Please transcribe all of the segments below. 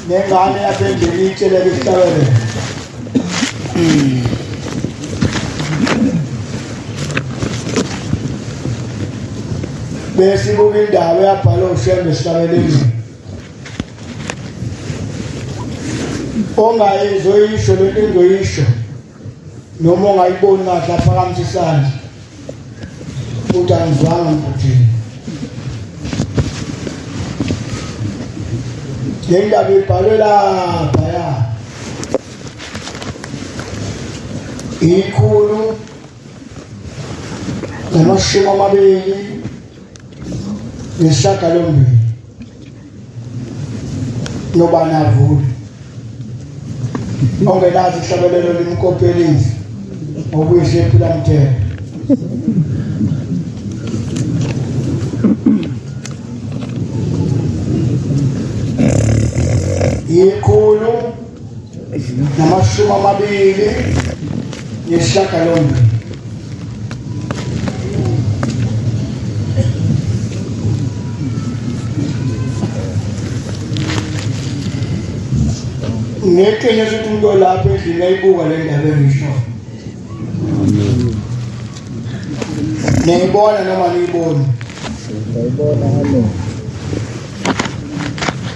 Nengane yapendele itshele isihlabelelo. Bese kuba indaba yabhala ushembe esihlabelelweni. Ongayizoyisho lento engizoyisho noma ongayiboni kahle aphakamisa isandla. Uthi angizwanga mbuthini. Le ndaba ibhalwe lapha ya. Ikhulu namashumi amabili nesishiyagalombili nobanavule ongelazi ihlabelelo limkopelisi okuyishephula mthetho. Ikhulu namashumi amabili nesishiyagalombili ngeqiniso ukuthi umuntu olapha endlini ayibuka le ndaba engisho. Niyibona noma niyiboni? Ngiyibona halo.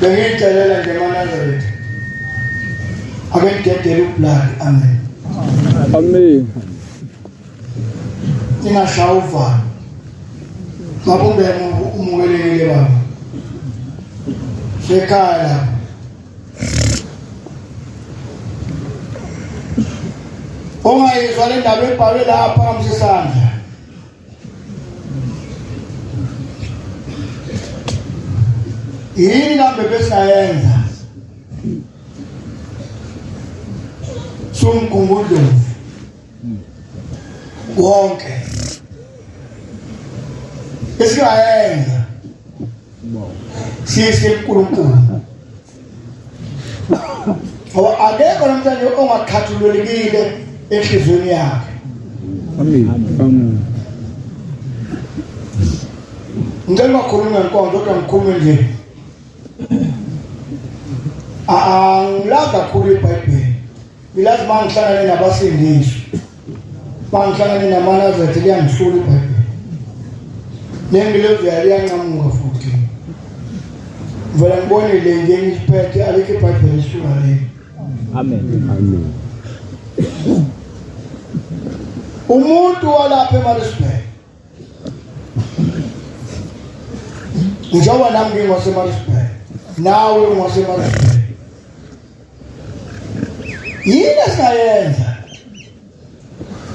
Bengiyitshelela nje eManazaretha. Akengidedele ublood. Amen. Amen. Ingashaya uvalo. Ngabe umukelekile baba. Sekhaya lapha. Ongayizwa le ndaba ebhalwe lapha kamsisandla. Yini kambe besayenza? Sumkhumbulo wonke. Esiyayenza. Sisi uNkulunkulu. Ngoba akekho namhlanje ongakhathululekile enhlizweni yakhe. Amen. Amen. Ngicela ukukhuluma ngenkonzo kodwa ngikhulume nje. Angilazi kakhulu iBhayibheli. Ngilazi mangihlangane nabasindisi. Mangihlangane naManazaretha liyangihlula iBhayibheli. Nengilevuya liyancamuka futhi. Vela ngibone le nje ngiphethe alikho iBhayibheli lisula le. Amen. Amen. Umuntu walapha eMaritzburg. Njengoba nami ngingoseMaritzburg. Nawe ungoseMaritzburg. Yini esiyenza?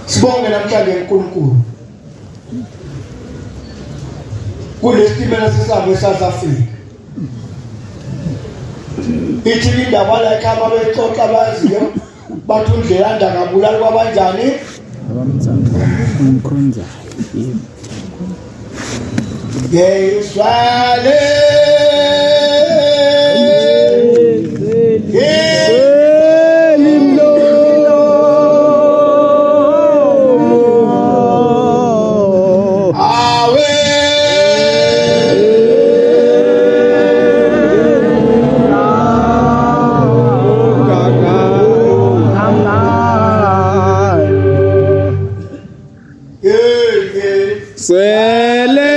Sibonge namhlanje uNkulunkulu. Kulesitimela sesabo eSouth Africa. Ithi indaba la ekhama bexoxa baziyo bathi uNdlela ndangabulali kwabanjani? Umkhonza. Yeswale Swele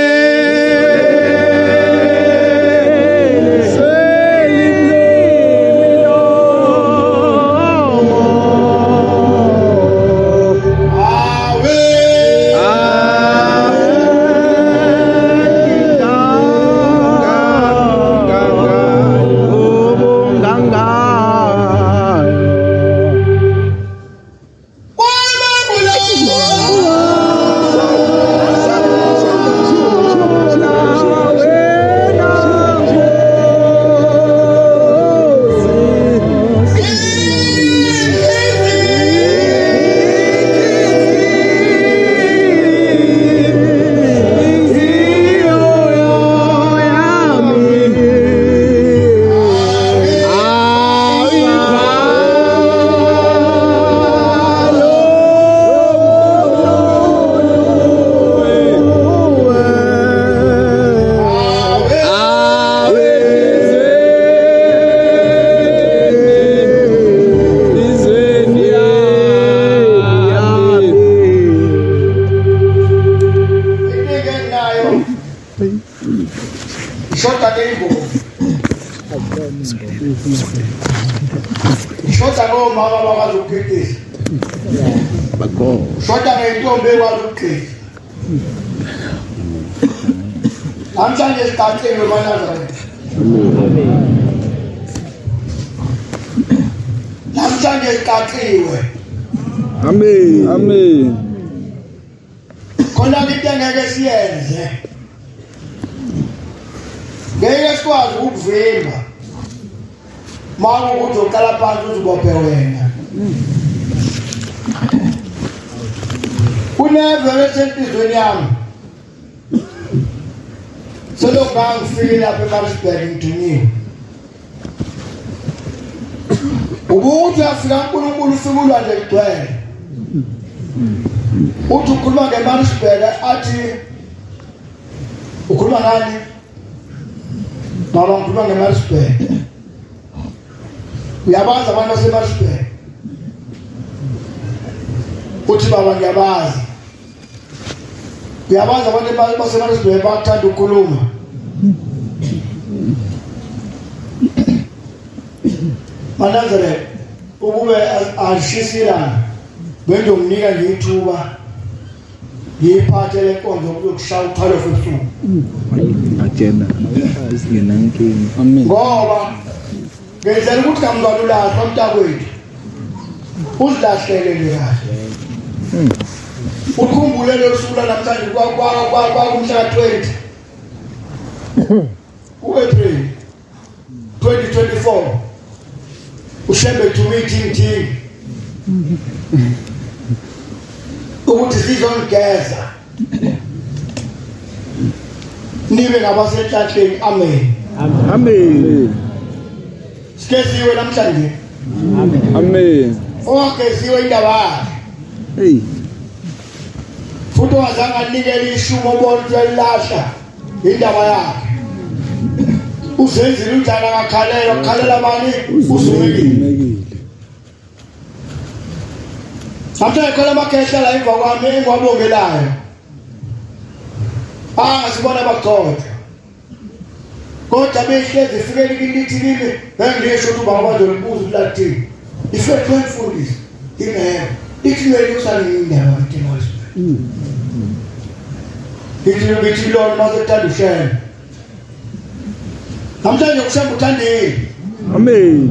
Ishota ke imbovu. Ishota lo mama bakwazi ukukhiqiza. Bakho. Ishota ngentombi ekwazi ukukhiqiza. Namhlanje siqaphele eManazareth. Namhlanje siqaqiwe. Amen. Amen. Khona into engeke siyenze. Ngeke sikwazi ukuvimba. Mama ukuthi uqala phansi uzibophe wena. Kunevele senhlizweni yami. Selokhu ngangifike lapha eMaritzburg ngiduniwe. Ubuthi afika uNkulunkulu ufika ulwandle ligcwele. Uthi ukhuluma ngeMaritzburg athi ukhuluma ngani? Mama ngikhuluma ngeMaritzburg. Uyabazi abantu baseMaritzburg? Uthi baba ngiyabazi. Uyabazi abantu baseMaritzburg bathanda ukukhuluma. Manazareth ukube ashisilana bendo nginika nje ithuba ngiphathe lenkonzo yokushaya uthalo febusuku. Agenda asingena inkingi. Amen. Ngoba ngenzela ukuthi kamngalulahlwa mntakwethu. Uzilahlele kahle. Ukhumbule losuku namhlanje kumhla ka-20 ku-April 2024 ushembe to meeting ukuthi sizongigeza nibe ngabasenhlahleni. Amen. Amen. Sikeziwe namhlanje. Amen. Ogeziwe indaba yakhe. Hey. Futhi wazange anikele ishumo bonke elahla indaba yakhe. Uzenzile unjani akakhalela abani uzumekile. Samthe khona amakhehla la emva kwami engiwabongelayo. Sibona bagcotha. Kodwa behlezi ifikele kilithi kimi bengisho ukuthi baba bazolibuza uLatin. Ifethu emfundisi ingeke. Ithi wena usale indaba kaThimosi. Ithi lo mazethanda ushena. Namhlanje kushamba uthandile. Amen.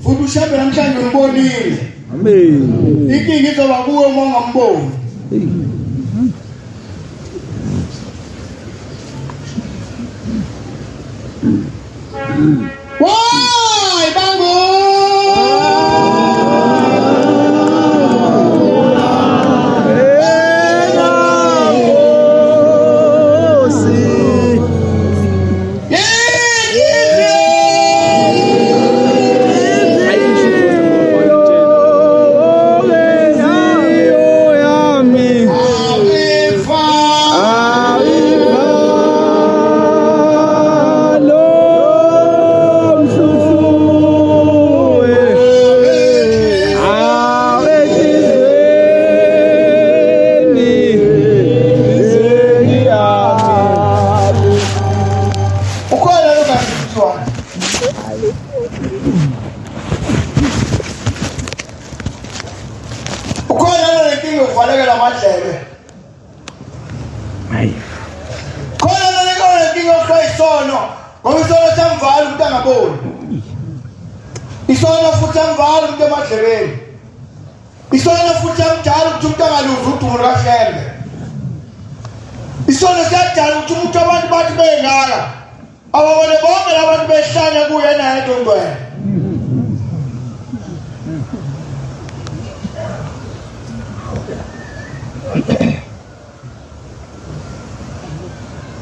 Futhi ushambe namhlanje umbonile. Amen. Inkingi izoba kuwe uma ungamboni. Why bango? Isona futhi amvala umuntu emadlebeni. Isona futhi amdala ukuthi umuntu angaluzi udumo likaHlembe. Isona siyadala ukuthi umuntu abantu bathi bengaka ababone bonke labantu behlanya kuye naye eNtongwena.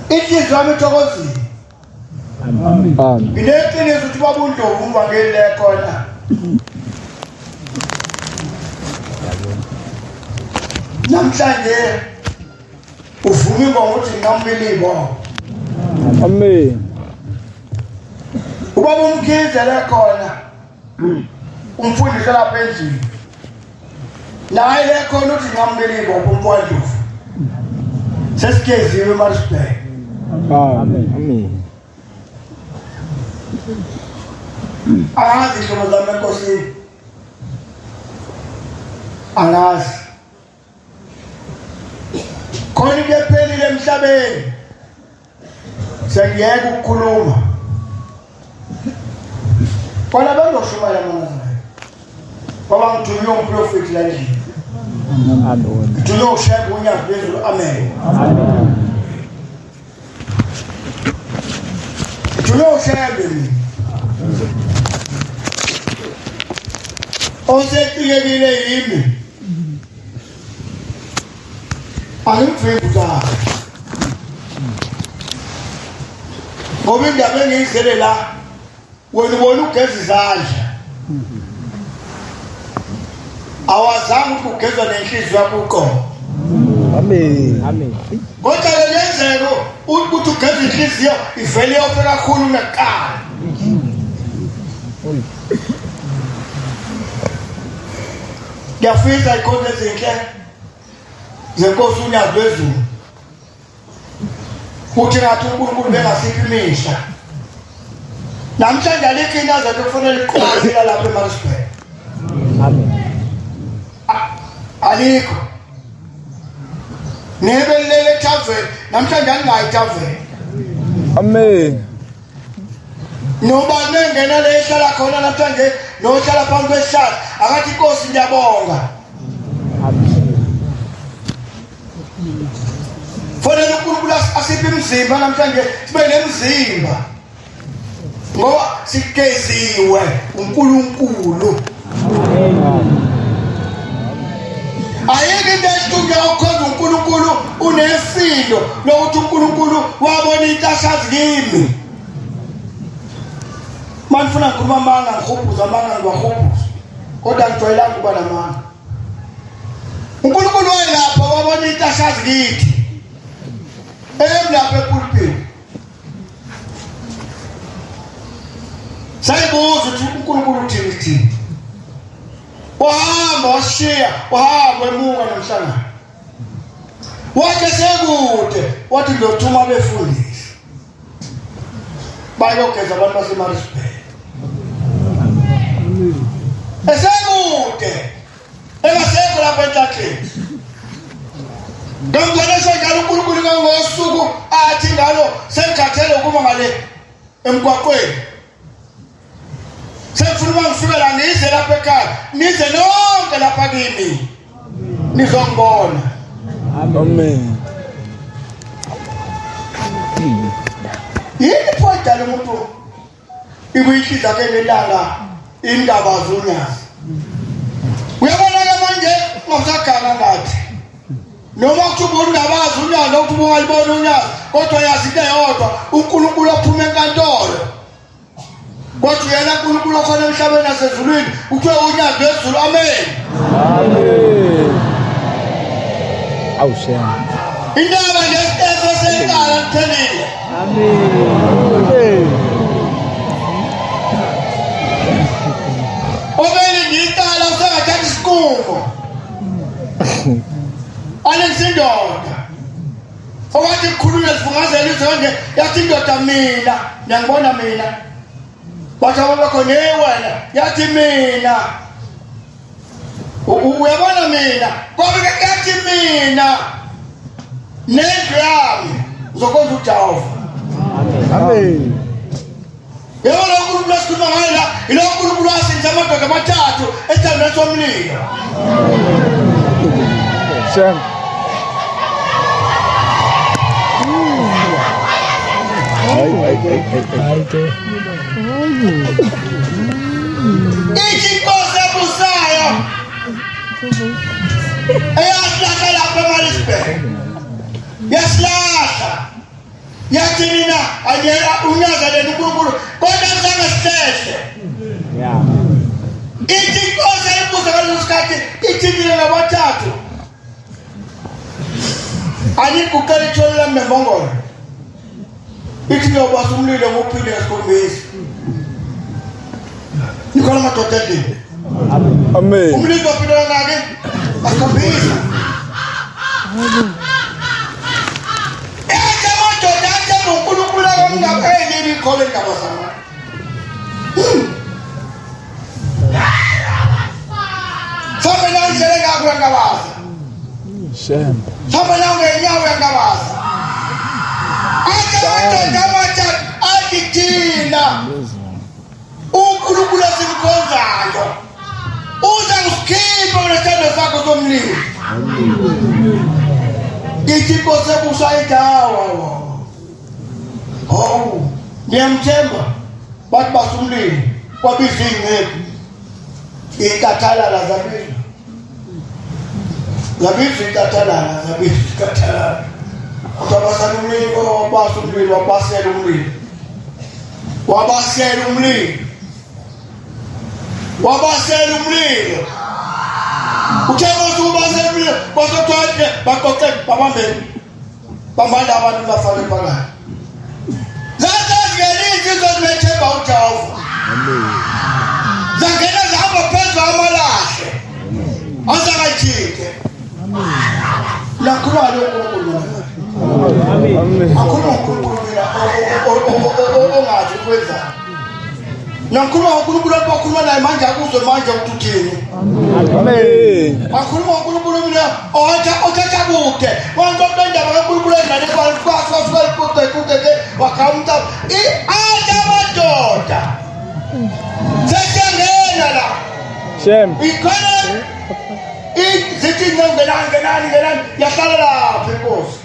Inhliziyo yami ithokozile. Amen. Ngineqiniso ukuthi baba uNdlovu umvangeli lekhona. Namhlanje uvuma ngokuthi ngambilibo. Amen. Ubaba umkhize lekhona. Umfundisi lapha endlini. Naye lekhona uthi ngambilibo uMpondlovu. Sesikeziwe eMaritzburg. Amen. Angazi hlobo zami enkosini. Angazi. Khona kuyaphelile emhlabeni. Sengiyeke ukukhuluma. Bona bangoshumayela mana zayo. Baba ngithunywe umprofeti la endlini. Amen. Ngithunywe ushaya unyaka phezulu. Amen. Ngithunywe ushaya mina. Osefikekile yimi. Angimfiki cha. Ngoba indaba engiyizele la wena ubona ugeza izandla. Awazange ukugezwa nenhliziyo yakho uqobo. Amen. Kodwa lenzeko ukuthi ugeza inhliziyo ivele yophe kakhulu neqala. Ngiyafisa ikhona ezinhle zenkosi uNyazi wezulu. Uthi ngathi uNkulunkulu bengasiphi imihla. Namhlanje alikho inazo kufanele iqhubekela lapha eMaritzburg. Amen. Alikho. Nebelele tavern namhlanje anginayi tavern. Amen. Noba nengena le ehlala khona namhlanje nohlala phansi kwesihlahla akathi inkosi ngiyabonga. Fanele uNkulunkulu asiphe imizimba namhlanje sibe nemizimba. Ngoba sikeziwe uNkulunkulu. Ayeke into esiqhubeka ukukhonza uNkulunkulu unesindo lokuthi uNkulunkulu wabona intashazi kimi. Manifuna ukukhuluma amanga ngihubhuza amanga ngiwahubhuza. Kodwa ngijwayelanga ukuba namanga. uNkulunkulu wayelapha wabona intashazi kithi. Lapha epulpini. Sayibuza ukuthi uNkulunkulu uthini. Wahamba washiya, wahamba emuka nomhlangano. Wathi sekude, wathi ngiyothuma abefundisi. Bayogeza abantu baseMaritzburg. Esekude. Engasekho lapha enhlatheni. Ngambona njalo uNkulunkulu ngosuku athi ngalo sengikhathele ukuba ngale emgwaqweni. Sengifuna ngifike la nize lapha ekhaya. Nize nonke lapha kimi. Nizongibona. Amen. Yini phoda lo muntu ikuyihliza ke lelanga indaba zunyazi. Uyabona ke manje ngosagana ngathi. Noma kuthubona ungabazi unyazi ukubuka libona unyazi kodwa yazi into eyodwa uNkulunkulu ophuma enkantolo. Kodwa yena uNkulunkulu okhona emhlabeni nasezulwini uthiwe unyazi wezulu. Amen. Amen. Awusha. Indaba ngesitezo senkala ngithelile. Amen. Obele ngicala usengathatha isiqumo. Alensindoda. Owathi kukhulunywa sifungazela izonke yathi indoda mina ngiyangibona mina. Bathawa bakho wena yathi mina. Uyabona mina kodwa yathi mina. Nendlu yami uzokwazi ukujava. Amen. Yebo lo uNkulunkulu asikhuluma ngayo la ilo uNkulunkulu asenza amadoda amathathu esithandweni somlilo. Shem. Ithi inkosi ebusayo eyasilahla lapha eMaritzburg. Yasilahla. Yathi mina unyazaleni uNkulunkulu kodwa ngizange sihlele. Yeah. Ithi inkosi ebusa ngaleso sikhathi ithini labathathu. Ayikuqala ithole lami nembongolo. Ithi ngiyobasa umlilo ngophile esikhombisa. Nikhola madoda endlini. Amen. Umlilo ophile ngake asikhombisa. Eke madoda ngaphenye ikhole indaba zama. Sabe na ndlela ngakho yangabaza. Shem. Sabe na ngenyawo yangabaza. Athina uNkulunkulu asimkhonzayo uza kusikhipha nesithando sakho somlilo. Ngithi Nkosi ebusayidawa. Oh, ngiyamthemba bathi basumlilo kwabiza ingcebo. Ikathalala zabiza. Zabiza ikathalala ikathalala. Wabasela umlilo, wabasela umlilo. Wabasela umlilo. Wabasela umlilo. Uthenga ubasela umlilo, basothwele, bakoxe, babambene. Bamanda abantu bafale phakathi. Zathi zizomethemba uJehova. Amen. Zangena zihamba phezu amalahle. Azakajike. Amen. Lakhulwa lokuNkulunkulu. Amen. Akhuluma uNkulunkulu ongathi kwenza. Nakhuluma uNkulunkulu abakhuluma naye manje akuzwe manje ukuthini. Amen. Akhuluma uNkulunkulu mina othatha kude. Wangqoqo indaba kaNkulunkulu endlane kwakuke wakamta amadoda. Sesiyangena la. Shem. Ikhona zithi ngenani yahlala lapha inkosi.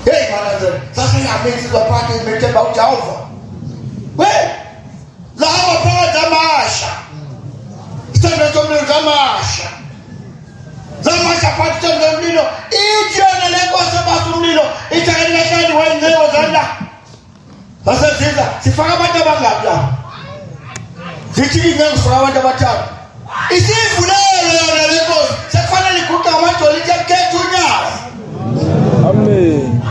Hey manager, sasa yamezi kwaphathe imethemba uJehova. We, lahamba phakathi amasha. Isithando somlilo zamasha. Zamasha phakathi somlilo. Ithi yona le nkosi abasumlilo, ithakeni wengcebo zanda. Sasa sifaka abantu abangaphi la. Zithi ingeke sifaka abantu abathathu. Isivulelo yona le nkosi, sekufanele iguqa amadolo ikhethe unyawo. Amen.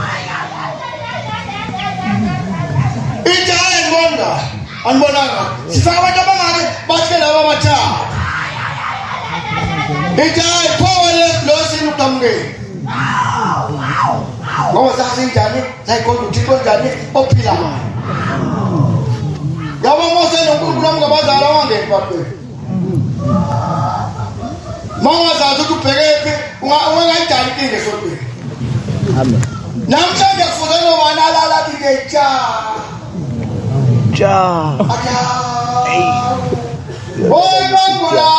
Ijaya ngibona anibonanga sifaka abantu abangake bathi laba bathathu. Ijaya powerless losin uqhamukeni. Ngoba sasinjani sayikhonza uThixo njani ophila ngayo. Yabo Mose noNkulunkulu ngabazala wangeni baphela. Mangazazi ukuthi ubhekephi ungayidala inkinga esontweni. Amen. Namhlanje kufuze nobani alala ke cha. Oy bangula.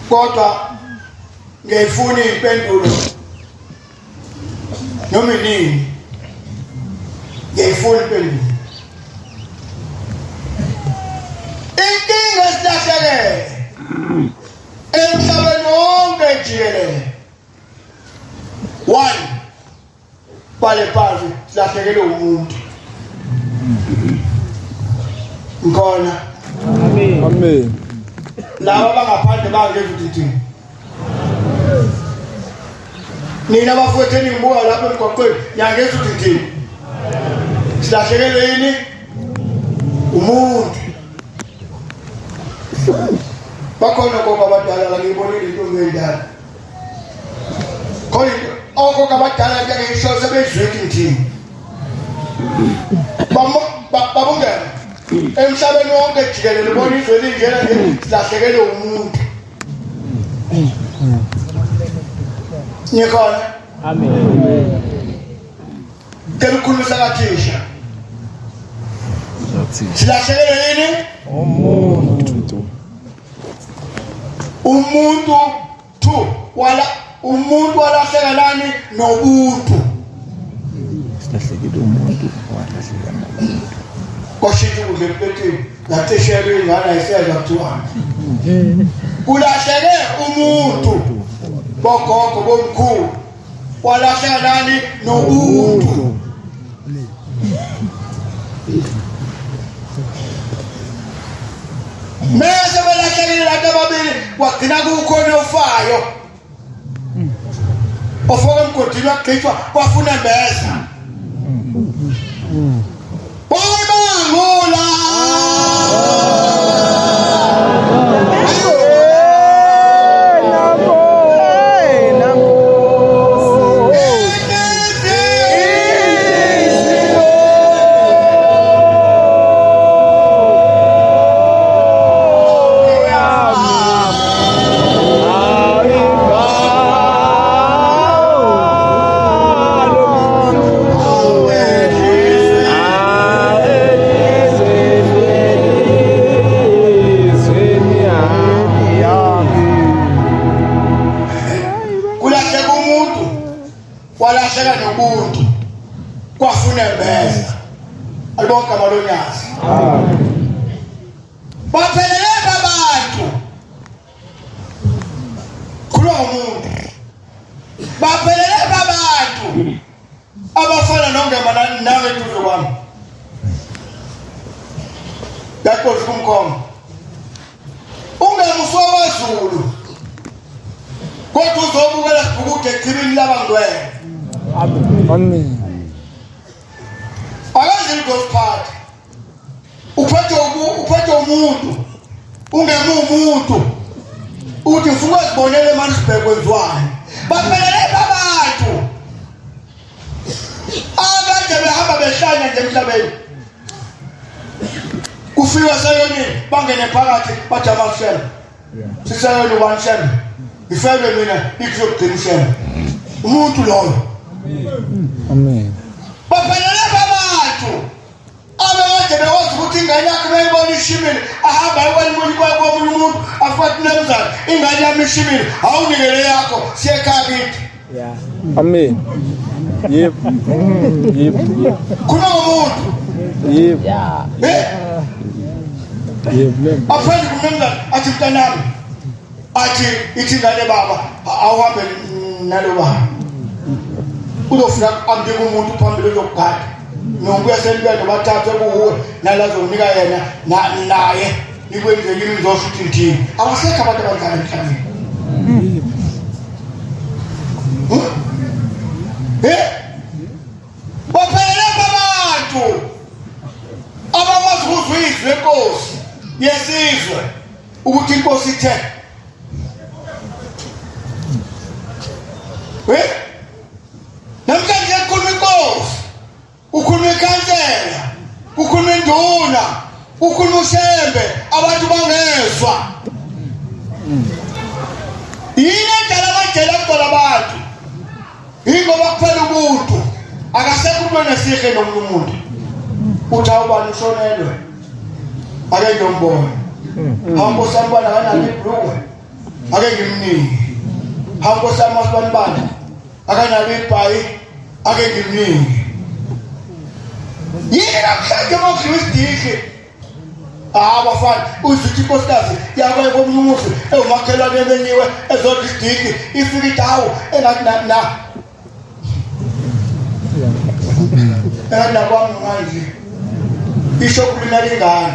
Kodwa ngiyifuna impendulo noma nini ngiyifuna impendulo. Inkinga esilahlekele emhlabeni wonke jikelele. 1 bale phansi silahlekele umuntu. Ngona. Amen. Amen. Laba bangaphandle bangeke ukuthi nina bafowethu enimbuka lapha emgwaqweni yangeza ukuthi thina silahlekelwe yini umuntu bakhona konke abadala la ngibonile into ngeyindala khona konke abadala ngiyayisho sebezweki thina babungena emhlabeni wonke jikelele bona izwe linjena nje silahlekelwe umuntu Nyekona. Amen. Kelukhulumisa kathisha. Silahlekelwe yini? Umuntu tu umuntu walahlekelani nobuntu. Silahlekelwe umuntu walahlekana nobuntu. Koshithi kuzephethi latheshele ingane ayiseza kuthiwa. Kulahleke umuntu bogogo bomkhulu walahlekelani nobuntu. Mese belahlekelile labo babili wagcina kukhona ofayo. Ofoka emgodini wagqitshwa kwafuna mbeza. Bayibangula. Walahleka nobuntu kwafuna mbeza alibonke amalonyazi baphelele abantu kulo umuntu baphelele abantu abafana nongemana nawe tuzo kwami yakhozi kumkhomba ungemuswa wazulu kodwa uzobukela sibhukude echibini labangcwele. Amen. Akazi ngosiphatha. Uphethe umuntu. Ungemu umuntu. Uthi ufuna uzibonele eMansberg kwenziwani. Baphelele abantu. Abanye behamba behlanya nje emhlabeni. Kufika sayoni bangene phakathi bathi amashela. Sisayoni ubanshela. Ifebe mina ikuzogcinishela. Umuntu loyo. Amen. Baphelele abantu abekade bewazi ukuthi ingane yakhe bayibona ishimile ahamba ayibona komunye umuntu afathi nemzana ingane yami ishimile awunikele yakho siyekhaya kithi. Yeah. Amen. Yep. Yep. Khona umuntu. Yep. Yep. Afanye kumemzana athi mntanami athi ithi ngane baba awuhambe nalo baba. Uzofika ambike umuntu phambili lokugada nokuya selibeke bathathe kuwe nalazonika yena naye nikwenze yini ngizosho ukuthi ngithini abasekho abantu abadala emhlabeni. Baphelele abantu abakwazi ukuzwizwa inkosi yesizwe ukuthi inkosi ithe namhlanje kukhuluma inkosi, ukhuluma ikhansela, ukhuluma induna, ukhuluma ushembe, abantu bangezwa. Yini endala abajela kudola abantu? Ingoba kuphela ubuntu, akasekho umuntu nesihle nomunye umuntu. Uthi awubani ushonelwe, ake ngiyombona. Hambo sambana kanani ibhulukwe, ake ngimnike. Hambo samasibani akanalo ibhayi ake ngimnike. Yini namhlanje mawukhristihle abafana uzithi inkosikazi yakwaye komunye umuzi ewumakhelwane emenyiwe ezodwa isidiki ifika idawo engathi nakwami manje isho kulimela ingane.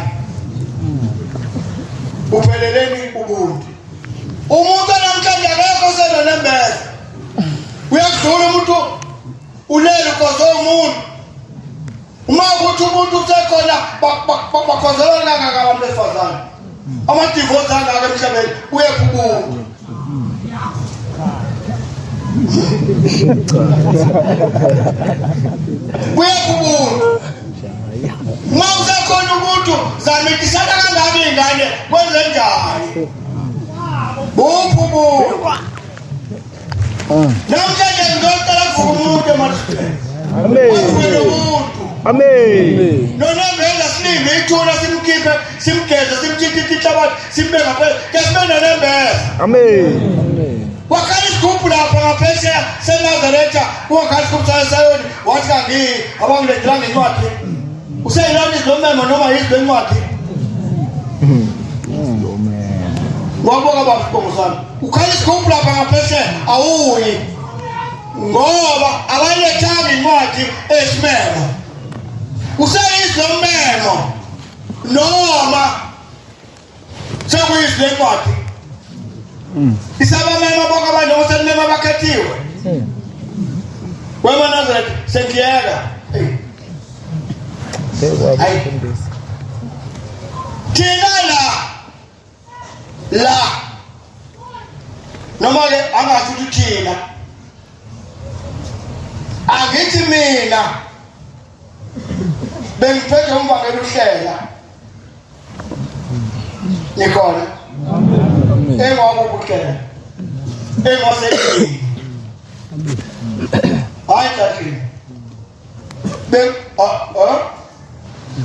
Upheleleni ubuntu. Umuntu namhlanje akekho selonembeza. uyakudlula umuntu ulele ukoze umuntu uma ukuthi umuntu usekhona bakhozela kangaka besifazane amadivorce angaka emhlabeni uyephubuka uyephubuka uma usekhona umuntu zamikisana kangaka ingane kwenze njani buphubuka namhlanje ngicela umuntu emasipeni Amen. Nonembeza silime ithuna simkhiphe simgeze simtshithe ihlabathi simbeka phela kesibena nembeza. Amen. Wakhala isigubhu lapha ngaphesheya seNazaretha wakhala isigubhu sayoni wathi kangi abangilethela ngencwadi useyilona izomema noma yizwe encwadi ngoba babongo sami ukhala isigubhu lapha ngaphesheya awuyi ngoba abalethanga incwadi esimemo useyizwe umemo noma sekuyizwe encwadi isabamema bonke abantu osenema bakhethiwe wema Nazareth sengiyeka thina la noma ke angathi ukuthi thina angithi mina bengiphethe umbangela uhlela nikhona engwakukuhlela engwasekini hayi tathi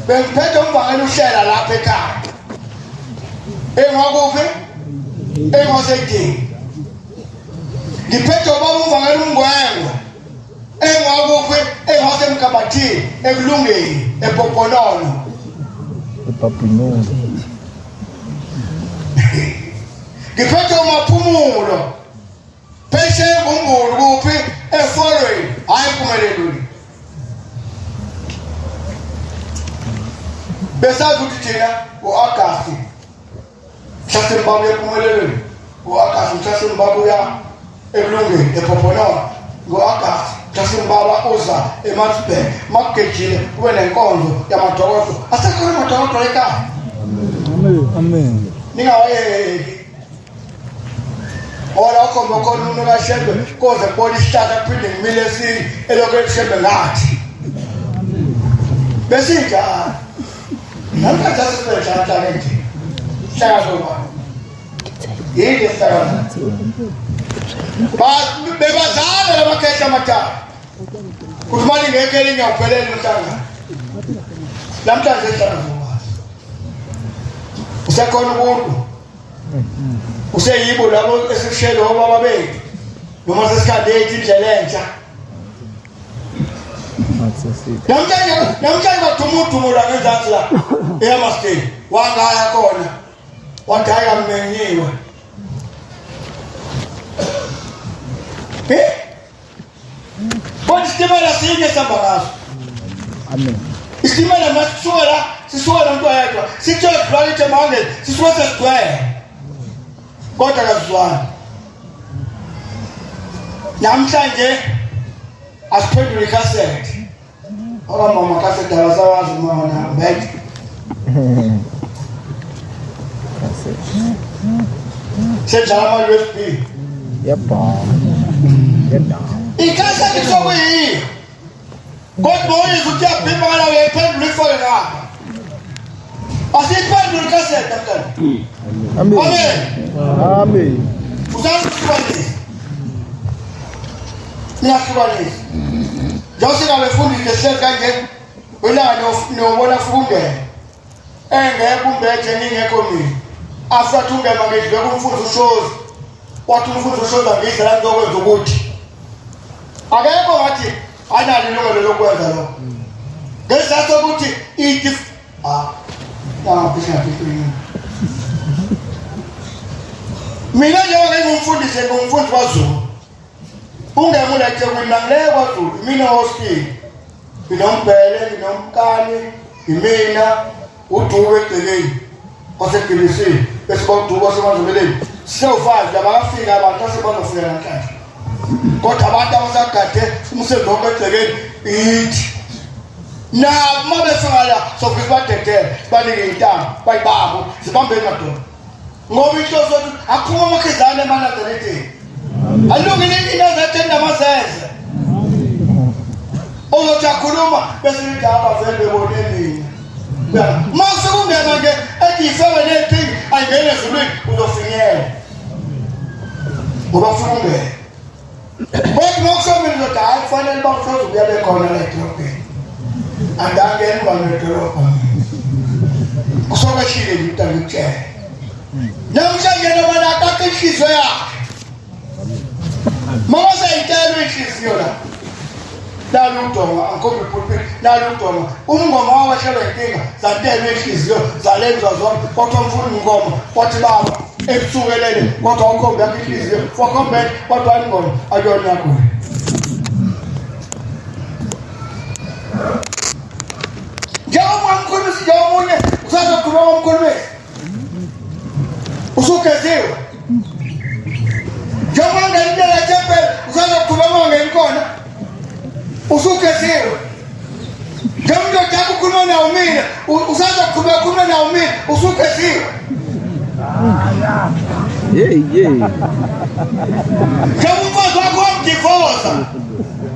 bengiphethe umbangela uhlela lapha ekhaya engwakuphi engwasekini ngiphethe ubaba umbangela ungwengwe engwakuphi engwasemkabathini ekulungeni epoponono Epapunyono. ngiphethe umaphumulo pheshe ebumbulu kuphi eforweni hayi impumelelweni besazi ukuthi thina u-Agasti mhlasimbabu empumelelweni u-Agasti mhlasimbabu ya ekulungeni epoponono ngo-Agasti mhlasimbaba uza eMatsburg makugejile kube nenkonzo yamadokodo asekhona amadokodo ekhaya Amen. ningawayeki ora ukhomba khona umuntu kashembe koze kubona isihlahla kuphinde ngimile esinye elokhu shembe ngathi besinjalo namkhathi asesibedlala nje hlaka zoba yini hlaka bebazala lamakhetha amathathu kuthi mali ngeke elinye awuphelele umhlanga namhlanje hlaka zoba usekhona umuntu useyibo labo esishelo baba bethu noma sesikade indlela entsha namhlanje bathumuthumula ngezansi la eyamasiteni wangaya khona wadaya mmenyiwe bona isitimela sinye sihamba ngaso Amen. isitimela masisuka sisuka umuntu oyedwa sithe planet emangeni sisuka sesigcwele kodwa kazizwana namhlanje asiphendule ikhasethi mama khasethi abasawazi mama mbethe senjala ama-USB ikhasethi sokuyiyo kodwa uyizwa ukuthi uyabhimba ngala uyayiphendula ifole ngapha asiyiphendule ikhasethi namhlanje Amen. Usahlukanisa. Niyahlukanisa. Njengoba befundile sihlezi kanje welanga nobona fungene. Engeke umbethe ningekho mina. After ungema ngidle kumfundo ushozi. Wathi umfundo ushoza ngidla ngizokwenza ukuthi. Akekho wathi analo ilungelo lokwenza lokho. Ngesizathu sokuthi ithi mina njengoba ngingumfundisi ngumfundi kwaZulu ungemula eThekwini ngileke kwaZulu mina hospital nginombhele nginomkani imina uDuke eceleni kwaseGibisini bese bawuduka semanzobeleni sewufazi labafika abantu asebazofika namhlanje kodwa abantu abasagade umsebenzi wokugcekeni ithi na mabefika la sofika badedele banike intamo bayibambo sibambe emadolo ngoba inhloso akhuma amakhizane emanazaretheni alungile into ezathenda amaseze ozojakhuluma bese indaba vele bebonelini mase kungena ke ethi ifebe nethi ayingene ezulwini uzofinyela ngoba ufuna ungena kodwa ngokusomela ndoda hayi kufanele bakusoze ukuya bekhona la edolobheni andangeni banedolobha kusokweshile nje umntana ngikutshela namhlanje nobana akakho inhliziyo yakhe mama sayitela inhliziyo la nalo udonga angikhombe iphulpiti nalo udonga umngoma wawashelwa inkinga zantelwe inhliziyo zalenza zonke kodwa mfuna ingoma wathi baba ebusukelele kodwa ukhombe yakho inhliziyo wakhombe kodwa ingoma ayona yakho njengoba umkhulumisi njengomunye usazokhuluma umkhulumisi usugeziwe njengoba ngelindlela thempela usazokhuluma ngenkona usugeziwe njengoba ndoda ukhuluma nawo mina usazokhuluma nawo mina usugeziwe njengoba umfazi wakho wamdivoza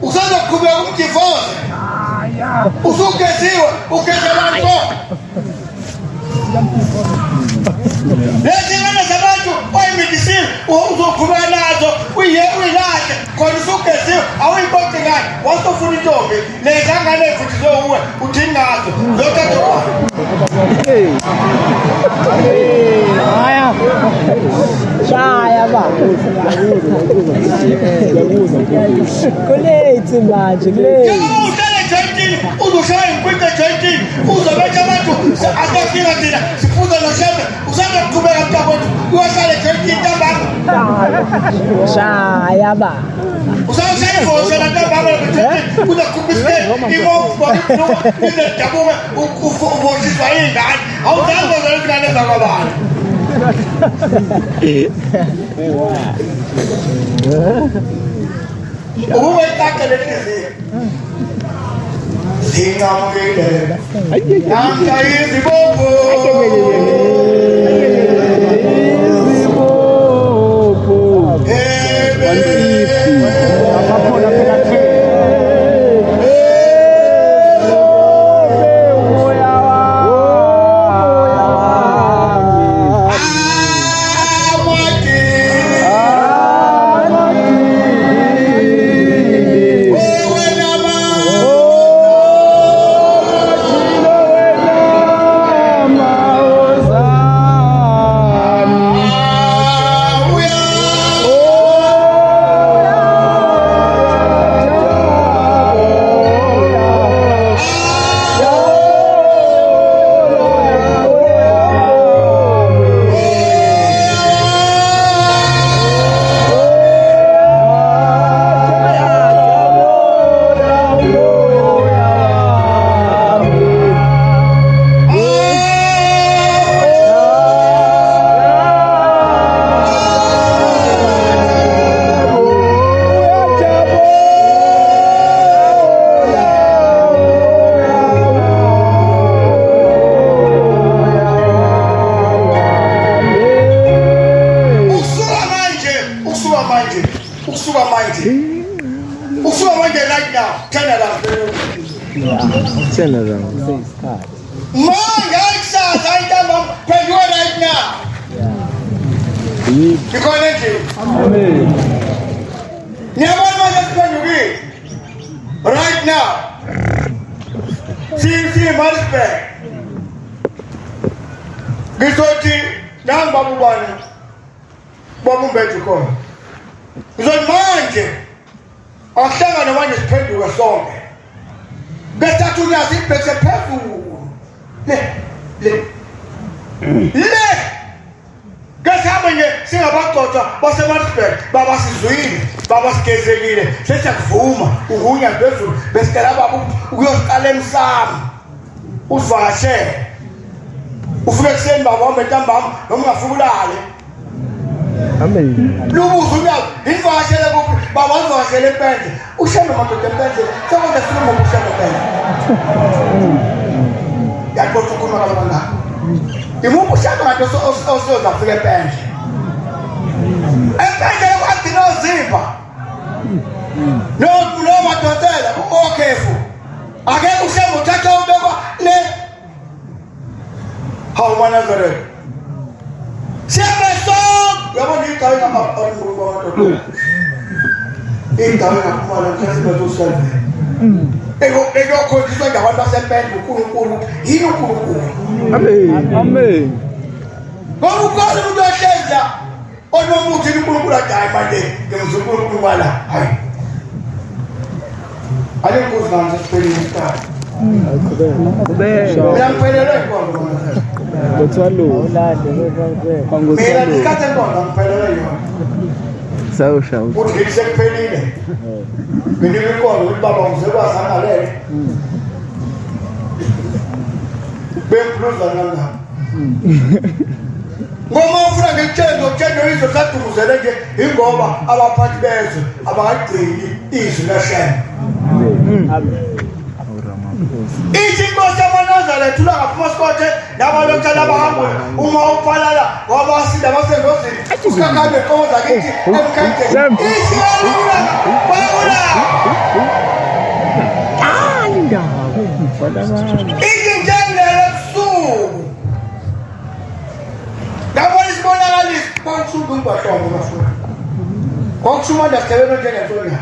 usazokhuluma umdivoza usugeziwe ugezela nto lezi ngane zabantu oyimidisile uzokhuluma nazo uyilahle khona usugeziwe awuyibonke ngani wasofuna intombi lezi angane futhi zowuwe uthini ngazo zokatokwana haya shaya ba kulethi manje kulethi uzoshaya inkwinto ejoyintini uzobetha abantu atafika thina sifuza noshebe usanda kuqhubeka mntakwethu uyohlala ejoyintini ntambama shaya ba usawushaya ivoshela ntambama ejoyintini uzokhuphisike imofa izedabuke uvoshiswa iy'ngane awuzange zona izingane zakwabani ukube iqaqele enhliziyo zingamukile namhla izibopho Turn around. Manga ikusasa intambama phenduke right now. Ikhona endlini. Amen. Niyabona manje siphendukile right now. Maritzburg. Ngizothi nangu babubani bobumbethu khona. Ngizothi manje akuhlangane manje siphenduke sonke. Bethathu nyazi ibheke phezulu. Le. Kasaba nje singabaqoqa baseMaritzburg baba sizwile baba sigezekile sesiyakuvuma uhunya phezulu besicela baba ukuyoqala emsamo uvashe ufike kuseni baba ntambama noma ungafika ulale Amen. Lubuzo uyazi invakashele kuphi baba uvakashele empendle ushembe madoda empendle sekwenza silumo ushembe empendle yaxoxa ukukhuluma kalabana imuphi ushembe ngathi osoza kufika empendle kwagcina uzipha no madodela okhefu akekho ushembe uthatha ubekwa le hawu manazareth shembe yabona igcawu engaphaphuluka amadoda igcawu engaphumala mhlawumbe zosalve ekuyokhoniswa ngabantu basempendle uNkulunkulu yini uNkulunkulu Amen. ngoba ukhona umuntu ohleza onomuthi uNkulunkulu adayi manje ngemza uNkulunkulu wala hayi alekuzi manje siphelile isikhathi mina ngiphelelwe inkonzo mina isikhathi enkonzo ngiphelelwe yona uthi ngithi sekuphelile mina inkonzo ukuthi baba ngizekwazi angalele bemphuluza nangapha ngoma ufuna ngikutshela izwe sadumuzele nje ingoba abaphathi bezwe abakagcini izwi laShem ithi inkosi yamanazareth ulangaphosikothe nabalokhala bahamba uma uphalala ngoba asinda basengozini usikakhambe enkomo zakithi emkhatheni ithi yalula bayula ithi njengele busuku ngabona isibonakaliso kwakusuku ngibahlobo bafuna kwakushuma ndasebenza njengentonya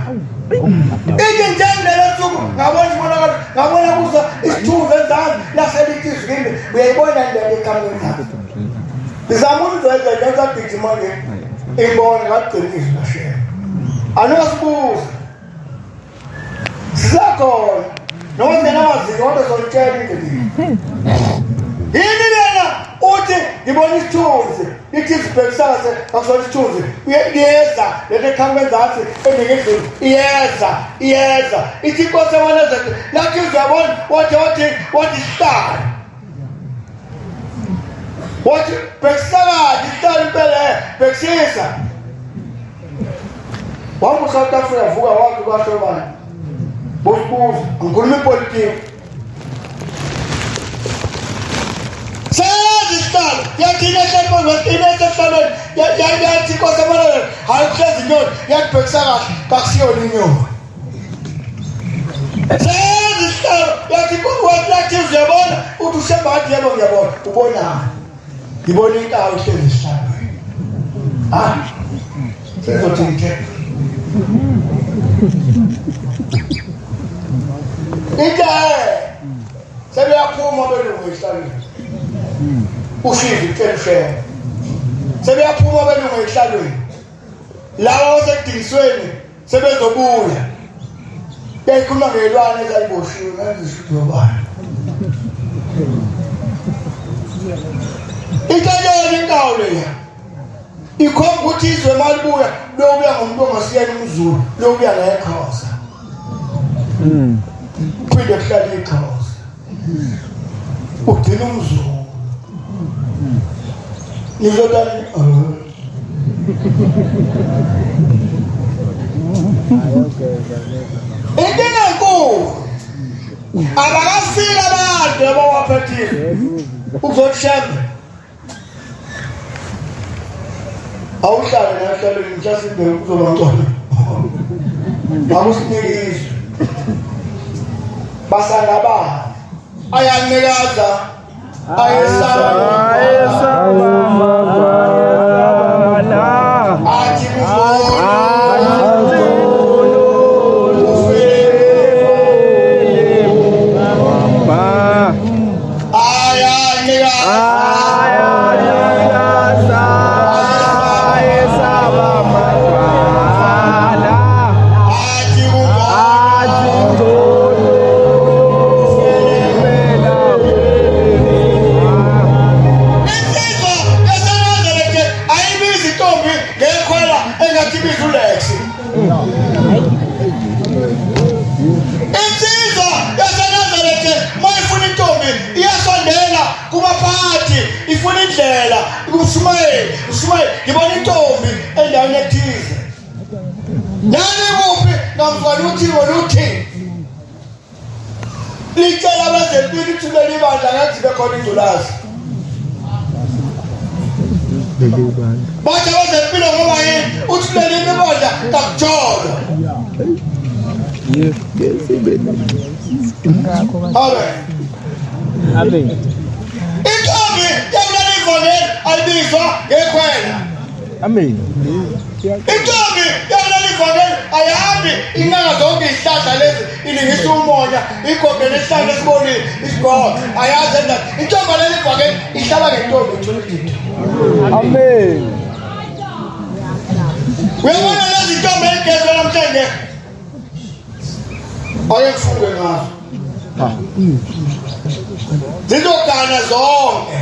ithi njengele busuku ngabona isibonakaliso ngabona kuza isithunzi ezansi laselithi izwini uyayibona ndaba ekameni yakho ngizama ukuzwenza njengasagijima nje ibona ngagcina izwi laShem anosibuza sizakhona noma singenamaziko kodwa solitshela indlela yini lena uthi ngibona isithunzi ithi sibhekisase akusona isithunzi iyeza lento ekhamba enzansi eningizimu iyeza ithi inkosi yamanazareth nathi uzabona wathi sihlale wathi bhekisakade isihlale impela bhekisisa wanga uSouth Africa vuka wakhe kwaShobani bosibuza ngikhuluma ipolitiki isihlalo yathina esehlalweni yathi inkosi yamanazareth hayi kuhlezi inyoni yakubhekisa kahle kakusiyona inyoni isihlalo yathi uziyabona uthi ushemba ngathi yebo ngiyabona ubonani ngibona inkawu ihlezi esihlalweni sizothi ngithethe sebeyaphuma belungu esihlalweni ushize icelshem sebeyaphuma belungu esihlalweni lawa osekudingisweni sebezobuya beyikhuluma ngelwane ezayiboshiwe ngezisudobana ikaleni inkawu leya ikhomba ukuthi izwe malibuya lobuya ngomuntu ongasiyeni umZulu lobuya ngeXhosa phinde kuhlala iXhosa ugcina umZulu nizodani inkinga enkulu abakafika abantu abawaphethile ukuzokushembe awuhlale nahlalweni mhlasimbe kuzoba ngcono akusinike izwi basangabana ayanikaza ayesaba athi ngifuna indlela uShumayeli ngibona intombi endaweni ethize nani kuphi ngamfana uthi wena uthi licela abazempilo ukuthi leli bandla ngathi bekhona indulazi bathi abazempilo ngoba yini uthi leli bandla takujolo Amen. intombi yakuleli ivangeli ayibizwa ngekhwela Amen. intombi yakuleli ivangeli ayihambi inaka zonke izihlahla lezi ilingisa umoya igobhele isihlahla esibonile isigoko ayazi endaba intombi leli ivangeli ihlala ngentombi ithulile Amen. uyabona lezi ntombi ezigezwe namhlanje ake kufunde ngazo zizogana zonke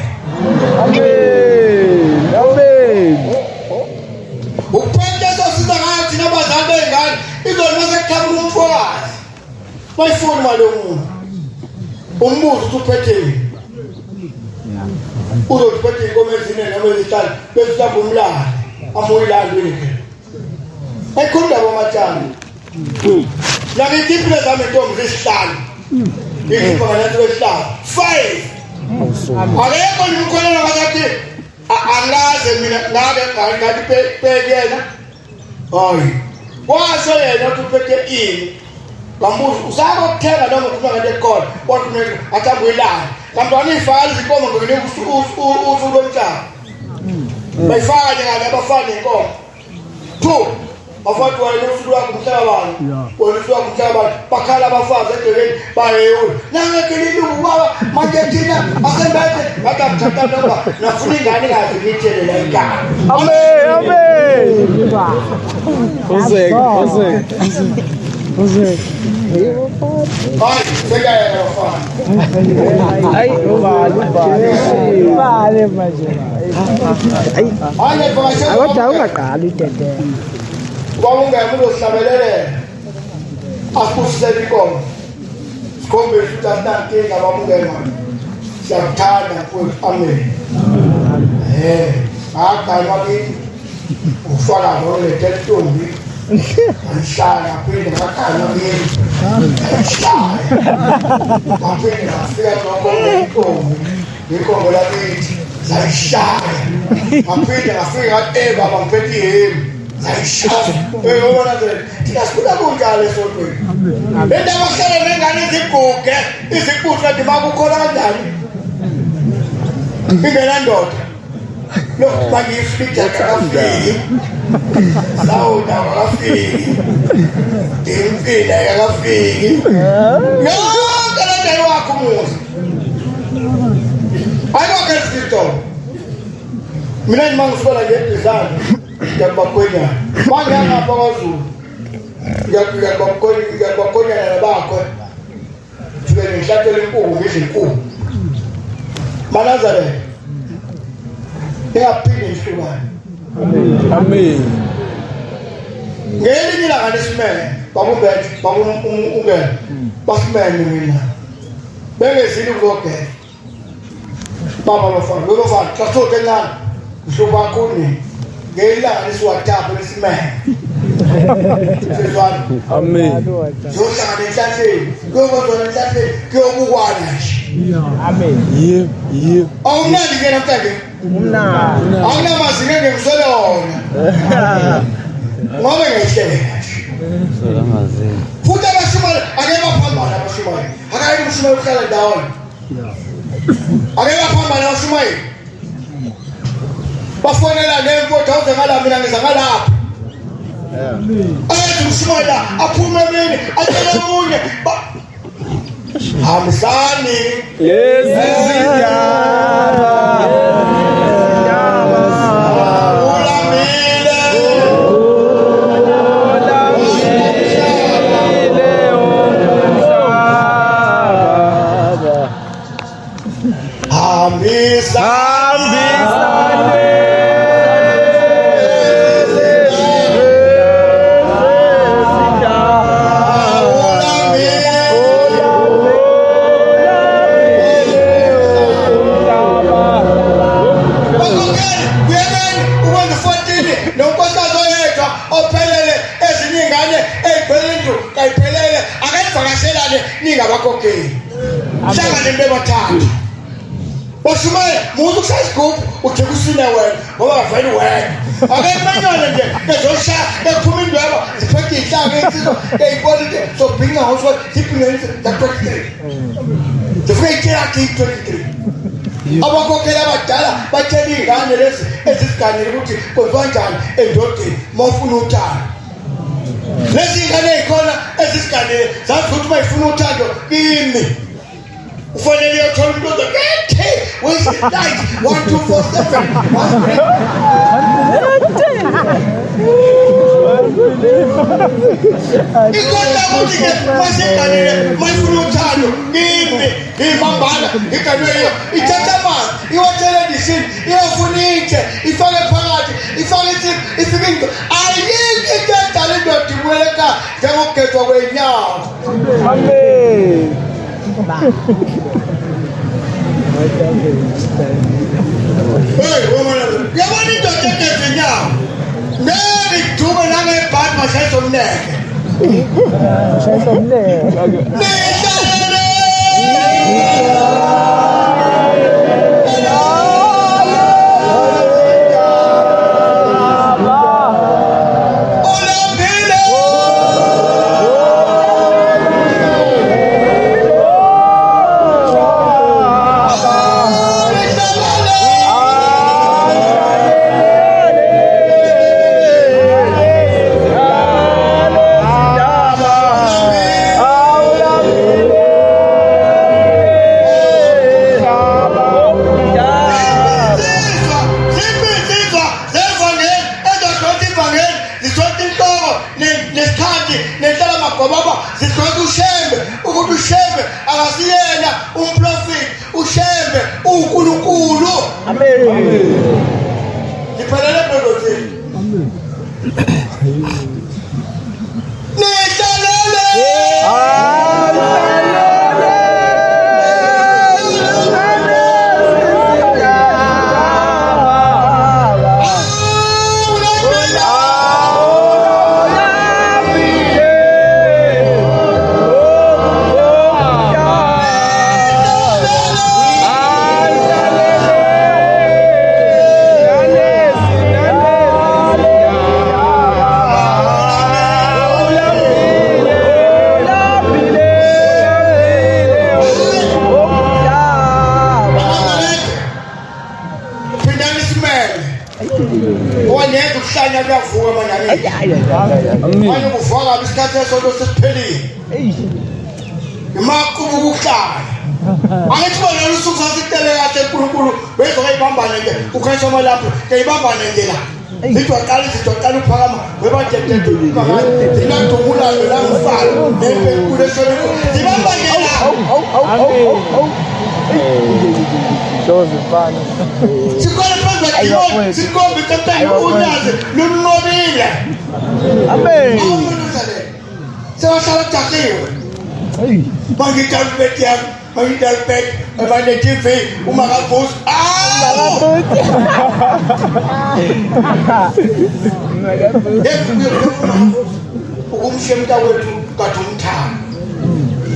Amen. Amen. uphethe sosiza ngathi nabazali bengane izona masekuthamba umfazi bayifuni malomuntu umbuzo ukuthi uphetheni uzotiphethe inkomo ezine noma ezihlanu besihlamba umlando amuyilando yini ayikhulula kwamatshana nakithi impilo zami intombi zisihlanu ikhipha nganathi wesihlanu 5 akekho nimkholelwa ngathi angaze mina ngabe ngathi pekena hayi washo yena ukuthi uphethe ini ngambuza usaba ukuthenga noma kufa ngade khona kodwa athamba uyilanda kamntwana ifaka izinkomo ngokunika usuku lomhlaba bayifaka njengale abafana inkomo 2 afathi wayena usuku lwakhe umhlabani wena usuku lwakhe umhlabani bakhala abafazi edolweni bayeyula nangekelile ubaba manje thina asembethe bakamthatha ngoba nafuna ingane ngazi ngitshele la igama Amen. Amen. Uzeke. hayi sekayena bafana Ay, vale manje. hayi ngivakashela Awatha ungaqali itete. kwakungema uzohlabelelela asibusisele inkomo sikhombisa ukuthi asinankinga babungema siyakuthanda mfowethu amen akugani wakithi ufaka nolethe ntombi angihlala aphinde ngagani wakithi angihlala aphinde ngafika nokombe inkomo lakithi zayishaya aphinde ngafika ngathi baba ngiphethe ihemi zayishaya uyabona nje thina sifuna kunjalo esontweni le ndaba kuhlele nengane iziguge izikutha nje makukhona kanjani ingena ndoda lo bangifika akafiki sawuda akafiki impila yakafiki yonke le nto wakho umuzi ayikho mina ngimangisuka ngebizana ngiyabakhonya mangangapha kwaZulu ngiyabakhonya nabakho sibe ngihlathela inkukhu ngezinkukhu Manazareth yaphinde ihlukane Amen. ngelinye ilanga lesimene babumbethi babungena basimene mina bengezini ukuzogela baba bafana xasoke encane mhluba khuni ngelanga lesiwathatha lesimene Amen. zohlala enhlahleni kuyokuzona enhlahleni kuyobukwana nje Amen. Yebo. awumnandi ke namhlanje Umnandi. awunamazinga ngemsole wona ngoba ngihlele futhi abashimali ake baphambana abashimali akayi umshimali uhlala ndawona ake baphambana abashimali bafonela nempoto awuze ngala mina ngiza ngalapha athi umshimali aphume emini atshele omunye hamsani nihlangane ningabakhokheli hlangane bebathathu Oshumaye mumuntu kusayisigubhu ujike usine wena ngoba vele wena ake manyone nje ezosha ephuma indweba ziphethe ihlanga insizwa eyipolite sobhinga ngosho sibhingenise that 23 zifike yakhe 23 abakhokheli abadala batshela ingane lezi ezisiganele ukuthi kwenziwa njani endodeni mawufuna uthando lezi ingane ezikhona ezisiganele zazi ukuthi mayifuna uthando kimi ufanele uyothola umuntu ozokethi where's the light 1247 ikhona ukuthi-ke maseganele mayifuna uthando kimi imambala iganeyo ithatha amanzi iwathele endishini iyofuna intshe ifake phakathi ifake insipho ifike into ayikho into edala indoda ibuyele ekhaya njengokugezwa kwey'nyawo Amen. Yabona indoda egeza inyawo nengidube nangebhadi mashayisa umneke nihlalele manje kuvaka isikhathi esonto sesiphelile imakubu ukuhlala angithi bona usuku sasitele kahle uNkulunkulu bezoke ibambane nje ukhayiswa malapho ke ibambane nje la Zitwaqala uphakama webajethethe makazi zinathumula la mfalo nepekule sonto zibambane la Joseph Sikole phansi kwakho sikombe kathani unyaze lunqobile Amen Sewahlala jakiwe Bangidalbet yami bangidalbet abane TV umakavusi ukumshemta wethu kade umthamo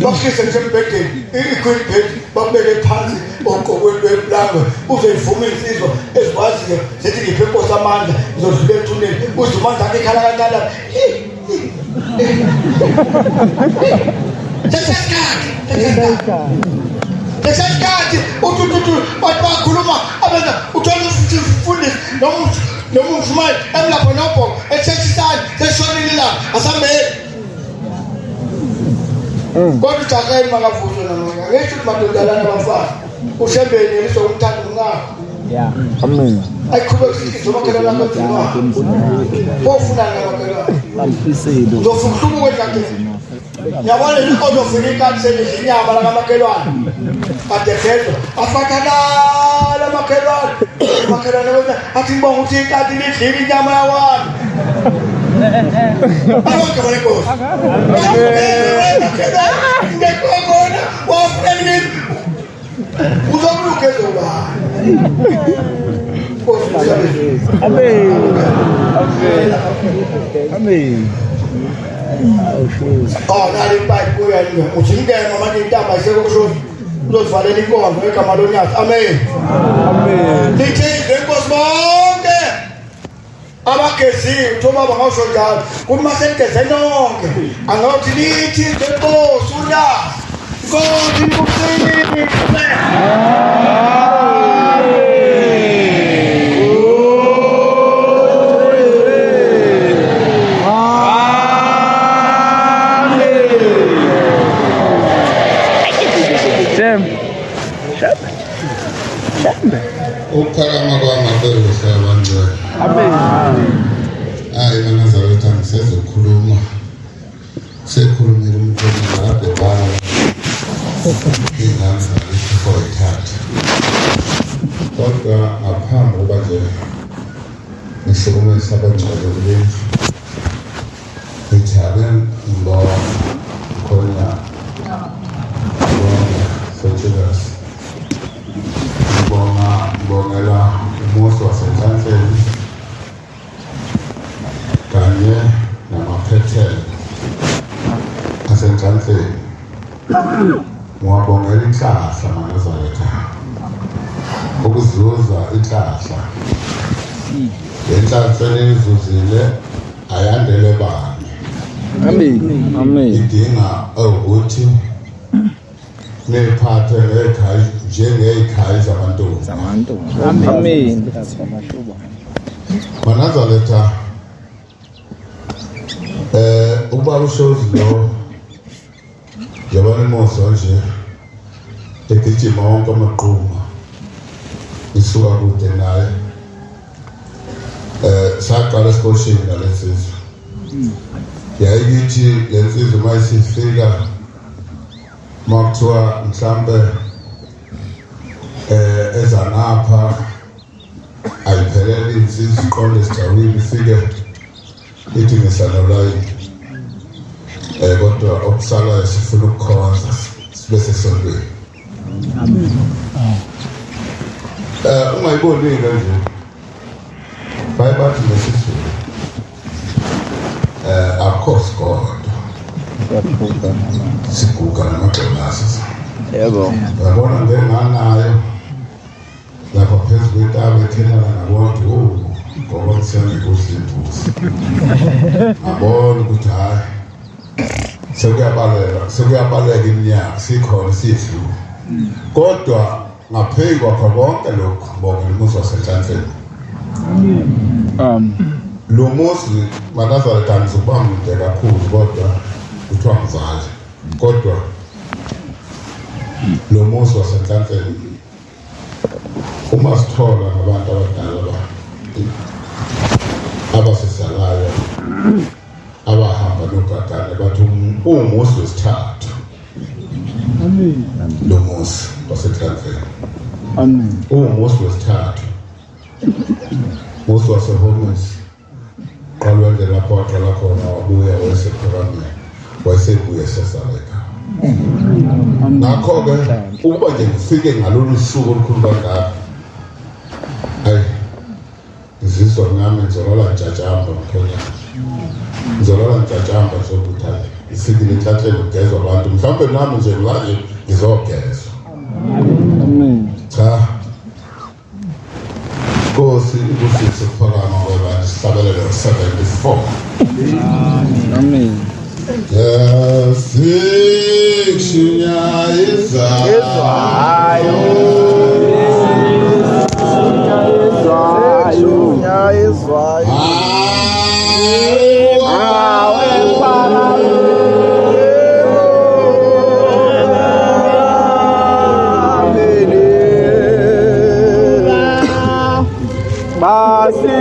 bakhise njembedeni ikhwibhedi babeke phansi oqokweni lweplanga uzeyivuma insizwa ezikwaziyo zithi ngiphe inkosi amandla ngizodlula ethuneni uze umandla akhe khala kancane Tesaskati utututu bakhuluma abenza uthola umfundisi noma umfumani emlapho nopho ethesisana seshonile la asambele kodwa uJakeli makavuzo nami ngisho ukuthi madodana bafazi ushembeni elizokumthanda ngakho Amen. ayikhubeka izomakela lapha dzima bofuna ngamakela Amfiselo. uzofuna ukwenza nje yabona izinto zofika sezinyama la kamakhelwane kade phezulu afakalala makhelwane wena athi ngibonga ukuthi ikati lidlile inyama yawami Awonke bale Nkosi. Ngekona wafeni uzomlukeza ubani. Amen. Amen. Amen. nali pipe kuya nje uthingena manje intaba isekusho uzozivalela inkonzo egama lonyaka amen lithi lenkosi bonke abageziwe thoba bangasho njalo kuma senigeze nonke angathi lithi lenkosi unyaka inkosi ibukusini Ukuphakama kwamabeluse abantu. Amen. Manazareta ngisezokhuluma. Sekhulumile umntwana lapho baba. Ingane zalithi for ithatha. Kodwa ngaphambi kokuba nje ngisukumisa abanjalo kulezi. Ngithabe ngibona khona. Sejulas. Ngibongela umuzi wasenhlanhleni kanye namaphethelo asenhlanhleni. Ngiwabongela inhlahla Manazaretha ukuzuza inhlahla. Le nhlahla enizuzile ayandele bani. Amen. Idinga ukuthi nephathe ngekhaya njengey'khaya zamantombi. Amen. Manazaretha ubaba uShozi lo yabona imoso nje egijima wonke amaqhuma isuka kude naye saqala esikoleni ngalensizwe yayikithi lensizwe mayisifika makuthiwa mhlambe ezanapha ayiphelele insizwe iqonde esijawini ifike ithi ngisanolayini kodwa okusalayo sifuna ukukhonza sibe sesontweni. Ungayibonile nje bayibathi nesizulu akho sigodo siguga namagxilasi. Yebo. Yabona ngenganayo lapha phezu kwentaba ekhelana nabantu ngoba kusiyana inkosi imbuzi. Ngabona ukuthi hayi sekuyabaleka iminyaka sikhona siyidlula. Kodwa ngaphezu kwakho konke lokhu ngibonga umuzi wasenhlanhleni. Lo muzi Manazaretha ngizokuba mude kakhulu kodwa kuthiwa ngizali. Kodwa lo muzi wasenhlanhleni uma sithola ngabantu abadala abasizalayo abahamba nogadane bathi umuzi wesithathu. Amen. Lo muzi wasenhlanhleni. Amen. Umuzi wesithathu. Muzi waseHomes. Qalwa nje lapho waqala khona wabuya wayesePhiramidi wayesebuye sesaleka. Ngakho-ke ukuba nje ngifike ngalolu suku olukhulu kangaka hayi ngizizwa nami ngizolala njajamba mkhonyana. Ngizolala njajamba sokuthi hayi ifikile enhlanhleni ukugezwa abantu mhlawumbe nami nje manje ngizogezwa. Amen. Cha Nkosi ibusise ukuphakama kwabantu sihlabelele 74. Amen. Basi